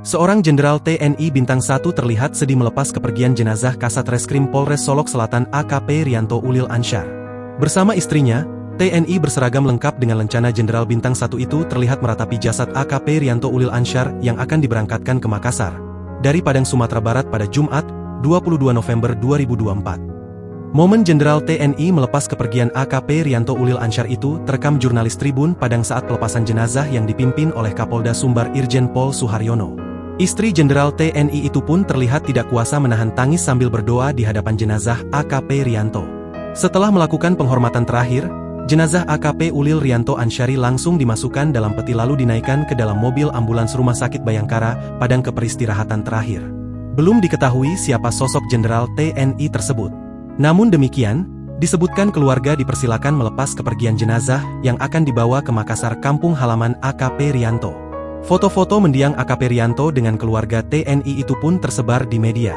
Seorang Jenderal TNI Bintang 1 terlihat sedih melepas kepergian jenazah Kasat Reskrim Polres Solok Selatan AKP Rianto Ulil Ansyar. Bersama istrinya, TNI berseragam lengkap dengan lencana Jenderal Bintang 1 itu terlihat meratapi jasad AKP Rianto Ulil Ansyar yang akan diberangkatkan ke Makassar dari Padang, Sumatera Barat pada Jumat, 22 November 2024. Momen Jenderal TNI melepas kepergian AKP Rianto Ulil Ansyar itu terekam jurnalis Tribun Padang saat pelepasan jenazah yang dipimpin oleh Kapolda Sumbar Irjen Pol Suharyono. Istri Jenderal TNI itu pun terlihat tidak kuasa menahan tangis sambil berdoa di hadapan jenazah AKP Rianto. Setelah melakukan penghormatan terakhir, jenazah AKP Ulil Rianto Ansyari langsung dimasukkan dalam peti lalu dinaikkan ke dalam mobil ambulans Rumah Sakit Bayangkara, Padang ke peristirahatan terakhir. Belum diketahui siapa sosok Jenderal TNI tersebut. Namun demikian, disebutkan keluarga dipersilakan melepas kepergian jenazah yang akan dibawa ke Makassar, kampung halaman AKP Rianto. Foto-foto mendiang AKP Rianto dengan keluarga TNI itu pun tersebar di media.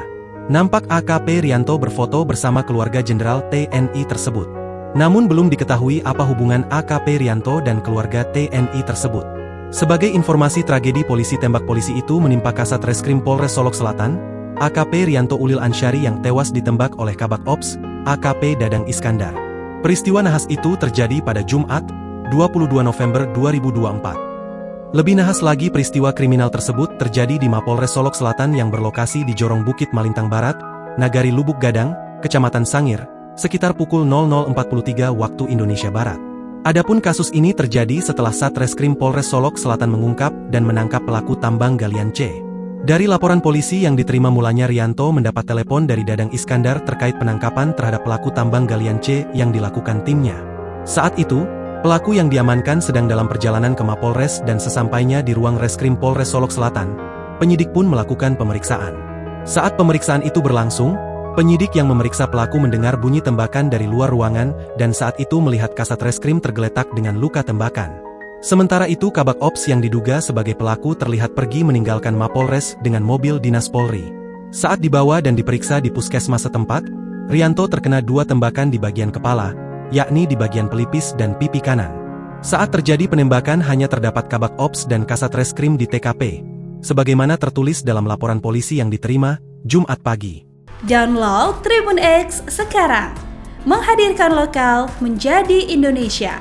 Nampak AKP Rianto berfoto bersama keluarga Jenderal TNI tersebut. Namun belum diketahui apa hubungan AKP Rianto dan keluarga TNI tersebut. Sebagai informasi, tragedi polisi tembak polisi itu menimpa Kasat Reskrim Polres Solok Selatan, AKP Rianto Ulil Ansyari yang tewas ditembak oleh Kabak Ops, AKP Dadang Iskandar. Peristiwa nahas itu terjadi pada Jumat, 22 November 2024. Lebih nahas lagi, peristiwa kriminal tersebut terjadi di Mapolres Solok Selatan yang berlokasi di Jorong Bukit Malintang Barat, Nagari Lubuk Gadang, Kecamatan Sangir, sekitar pukul 00.43 waktu Indonesia Barat. Adapun kasus ini terjadi setelah Satreskrim Polres Solok Selatan mengungkap dan menangkap pelaku tambang galian C. Dari laporan polisi yang diterima mulanya, Rianto mendapat telepon dari Dadang Iskandar terkait penangkapan terhadap pelaku tambang galian C yang dilakukan timnya. Saat itu, pelaku yang diamankan sedang dalam perjalanan ke Mapolres dan sesampainya di ruang Reskrim Polres Solok Selatan, penyidik pun melakukan pemeriksaan. Saat pemeriksaan itu berlangsung, penyidik yang memeriksa pelaku mendengar bunyi tembakan dari luar ruangan dan saat itu melihat Kasat Reskrim tergeletak dengan luka tembakan. Sementara itu, Kabak Ops yang diduga sebagai pelaku terlihat pergi meninggalkan Mapolres dengan mobil dinas Polri. Saat dibawa dan diperiksa di puskesmas setempat, Rianto terkena 2 tembakan di bagian kepala, yakni di bagian pelipis dan pipi kanan. Saat terjadi penembakan hanya terdapat Kabak Ops dan Kasat Reskrim di TKP, sebagaimana tertulis dalam laporan polisi yang diterima Jumat pagi. Download Tribun X sekarang, menghadirkan lokal menjadi Indonesia.